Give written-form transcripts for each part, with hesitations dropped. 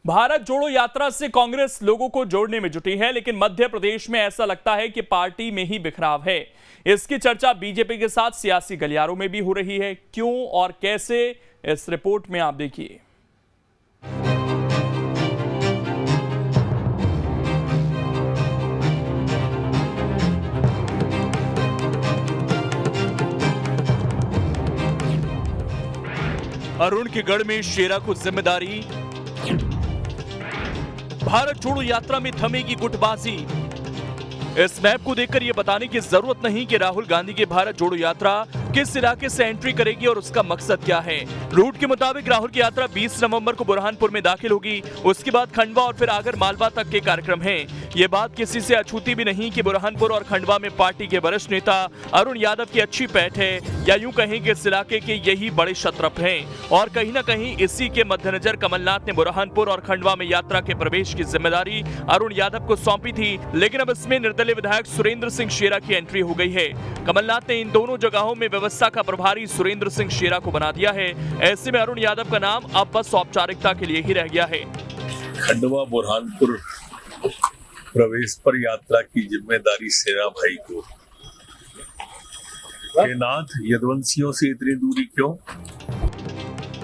भारत जोड़ो यात्रा से कांग्रेस लोगों को जोड़ने में जुटी है, लेकिन मध्य प्रदेश में ऐसा लगता है कि पार्टी में ही बिखराव है। इसकी चर्चा बीजेपी के साथ सियासी गलियारों में भी हो रही है। क्यों और कैसे, इस रिपोर्ट में आप देखिए। अरुण के गढ़ में शेरा को जिम्मेदारी, भारत जोड़ो यात्रा में थमेगी गुटबाजी। इस मैप को देखकर यह बताने की जरूरत नहीं कि राहुल गांधी की भारत जोड़ो यात्रा किस इलाके से एंट्री करेगी और उसका मकसद क्या है। रूट के मुताबिक राहुल की यात्रा 20 नवंबर को बुरहानपुर में दाखिल होगी। उसके बाद खंडवा और फिर आगर मालवा तक के कार्यक्रम हैं। ये बात किसी से अछूती भी नहीं कि बुरहानपुर और खंडवा में पार्टी के वरिष्ठ नेता अरुण यादव की अच्छी पैठ है, या यूं कहें कि इस इलाके के यही बड़े शत्रप हैं। और कहीं ना कहीं इसी के मद्देनजर कमलनाथ ने बुरहानपुर और खंडवा में यात्रा के प्रवेश की जिम्मेदारी अरुण यादव को सौंपी थी, लेकिन अब इसमें निर्दलीय विधायक सुरेंद्र सिंह शेरा की एंट्री हो गई है। कमलनाथ ने इन दोनों जगहों में व्यवस्था का प्रभारी सुरेंद्र सिंह शेरा को बना दिया है। ऐसे में अरुण यादव का नाम अब बस औपचारिकता के लिए ही रह गया है। खंडवा बुरहानपुर प्रवेश पर यात्रा की जिम्मेदारी सेना भाई को। नाथ, यदुवंशियों से इतनी दूरी क्यों?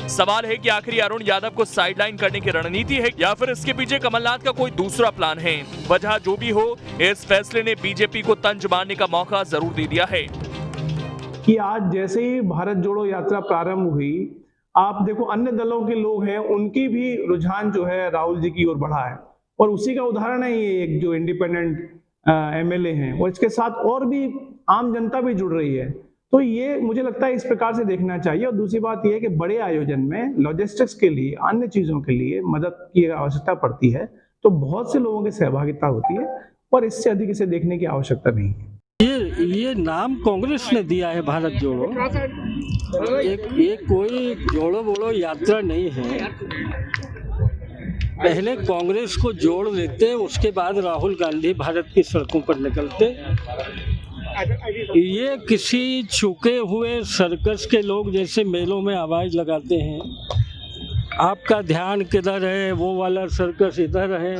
सवाल है कि आखिर अरुण यादव को साइडलाइन करने की रणनीति है या फिर इसके पीछे कमलनाथ का कोई दूसरा प्लान है। वजह जो भी हो, इस फैसले ने बीजेपी को तंज मारने का मौका जरूर दे दिया है कि आज जैसे ही भारत जोड़ो यात्रा प्रारंभ हुई, आप देखो अन्य दलों के लोग हैं, उनकी भी रुझान जो है राहुल जी की ओर बढ़ा है। और उसी का उदाहरण है ये एक जो इंडिपेंडेंट एमएलए हैं, और इसके साथ और भी आम जनता भी जुड़ रही है। तो ये मुझे लगता है इस प्रकार से देखना चाहिए। और दूसरी बात यह है कि बड़े आयोजन में लॉजिस्टिक्स के लिए, अन्य चीजों के लिए मदद की आवश्यकता पड़ती है, तो बहुत से लोगों की सहभागिता होती है, और इससे अधिक इसे देखने की आवश्यकता नहीं है। ये नाम कांग्रेस ने दिया है भारत जोड़ो। ये कोई जोड़ो बोलो यात्रा नहीं है। पहले कांग्रेस को जोड़ लेते, उसके बाद राहुल गांधी भारत की सड़कों पर निकलते। ये किसी छुके हुए सर्कस के लोग जैसे मेलों में आवाज लगाते हैं, आपका ध्यान किधर है, वो वाला सर्कस इधर है।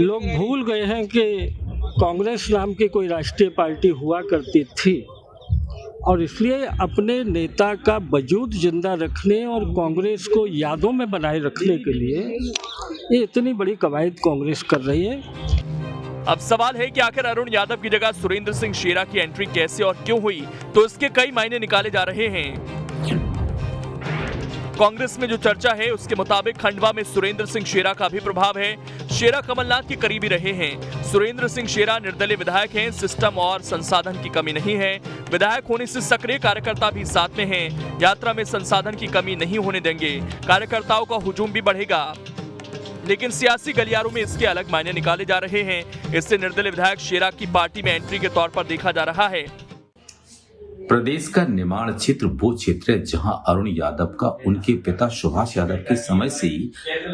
लोग भूल गए हैं कि कांग्रेस नाम की कोई राष्ट्रीय पार्टी हुआ करती थी, और इसलिए अपने नेता का वजूद जिंदा रखने और कांग्रेस को यादों में बनाए रखने के लिए ये इतनी बड़ी कवायद कांग्रेस कर रही है। अब सवाल है कि आखिर अरुण यादव की जगह सुरेंद्र सिंह शेरा की एंट्री कैसे और क्यों हुई, तो इसके कई मायने निकाले जा रहे हैं। कांग्रेस में जो चर्चा है उसके मुताबिक खंडवा में सुरेंद्र सिंह शेरा का भी प्रभाव है। शेरा कमलनाथ के करीबी रहे हैं। सुरेंद्र सिंह शेरा निर्दलीय विधायक हैं। सिस्टम और संसाधन की कमी नहीं है। विधायक होने से सक्रिय कार्यकर्ता भी साथ में हैं। यात्रा में संसाधन की कमी नहीं होने देंगे। कार्यकर्ताओं का हुजूम भी बढ़ेगा, लेकिन सियासी गलियारों में इसके अलग मायने निकाले जा रहे हैं। इससे निर्दलीय विधायक शेरा की पार्टी में एंट्री के तौर पर देखा जा रहा है। प्रदेश का निमाड़ क्षेत्र वो क्षेत्र है जहां अरुण यादव का उनके पिता सुभाष यादव के समय से ही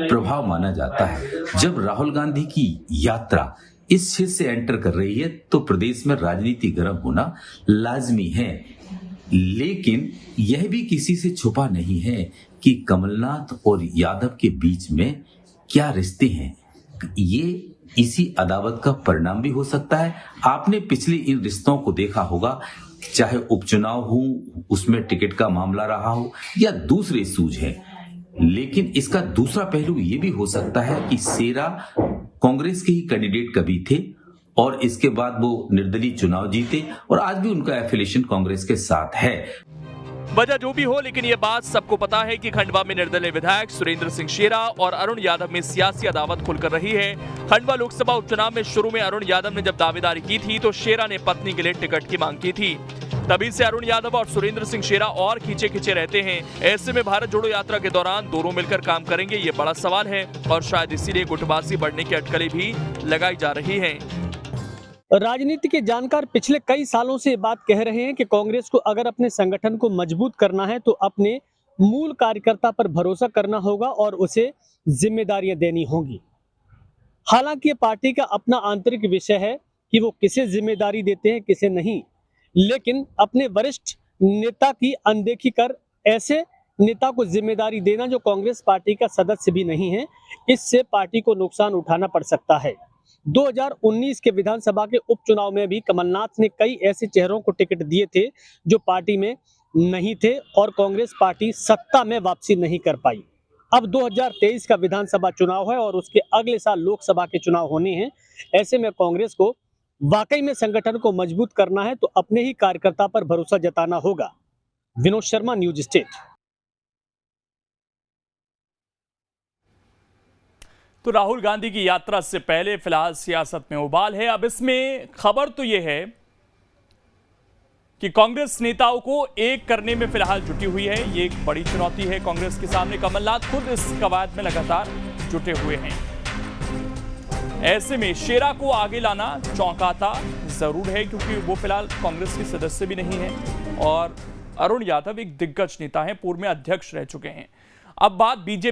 प्रभाव माना जाता है। जब राहुल गांधी की यात्रा इस क्षेत्र से एंटर कर रही है तो प्रदेश में राजनीति गर्म होना लाजमी है। लेकिन यह भी किसी से छुपा नहीं है कि कमलनाथ और यादव के बीच में क्या रिश्ते हैं। ये इसी अदावत का परिणाम भी हो सकता है। आपने पिछले इन रिश्तों को देखा होगा, चाहे उपचुनाव हो, उसमें टिकट का मामला रहा हो या दूसरे इश्यूज हैं। लेकिन इसका दूसरा पहलू ये भी हो सकता है कि शेरा कांग्रेस के ही कैंडिडेट कभी थे और इसके बाद वो निर्दलीय चुनाव जीते और आज भी उनका एफिलिएशन कांग्रेस के साथ है। वजह जो भी हो, लेकिन ये बात सबको पता है कि खंडवा में निर्दलीय विधायक सुरेंद्र सिंह शेरा और अरुण यादव में सियासी अदावत खुलकर रही है। खंडवा लोकसभा उपचुनाव में शुरू में अरुण यादव ने जब दावेदारी की थी तो शेरा ने पत्नी के लिए टिकट की मांग की थी। तभी से अरुण यादव और सुरेंद्र सिंह शेरा और खींचे खींचे रहते हैं। ऐसे में भारत जोड़ो यात्रा के दौरान दोनों मिलकर काम करेंगे, ये बड़ा सवाल है, और शायद इसीलिए गुटबाजी बढ़ने की अटकलें भी लगाई जा रही हैं। राजनीति के जानकार पिछले कई सालों से बात कह रहे हैं कि कांग्रेस को अगर अपने संगठन को मजबूत करना है तो अपने मूल कार्यकर्ता पर भरोसा करना होगा और उसे जिम्मेदारियां देनी होंगी। हालांकि ये पार्टी का अपना आंतरिक विषय है कि वो किसे जिम्मेदारी देते हैं, किसे नहीं, लेकिन अपने वरिष्ठ नेता की अनदेखी कर ऐसे नेता को जिम्मेदारी देना जो कांग्रेस पार्टी का सदस्य भी नहीं है, इससे पार्टी को नुकसान उठाना पड़ सकता है। 2019 के विधानसभा के उपचुनाव में भी कमलनाथ ने कई ऐसे चेहरों को टिकट दिए थे जो पार्टी में नहीं थे और कांग्रेस पार्टी सत्ता में वापसी नहीं कर पाई। अब 2023 का विधानसभा चुनाव है और उसके अगले साल लोकसभा के चुनाव होने हैं। ऐसे में कांग्रेस को वाकई में संगठन को मजबूत करना है तो अपने ही कार्यकर्ता पर भरोसा जताना होगा। Vinod Sharma, news state. तो राहुल गांधी की यात्रा से पहले फिलहाल सियासत में उबाल है। अब इसमें खबर तो यह है कि कांग्रेस नेताओं को एक करने में फिलहाल जुटी हुई है। ये एक बड़ी चुनौती है कांग्रेस के सामने। कमलनाथ खुद इस कवायद में लगातार जुटे हुए हैं। ऐसे में शेरा को आगे लाना चौंकाता जरूर है क्योंकि वो फिलहाल कांग्रेस के सदस्य भी नहीं है और अरुण यादव एक दिग्गज नेता हैं, पूर्व में अध्यक्ष रह चुके हैं। अब बात बीजेपी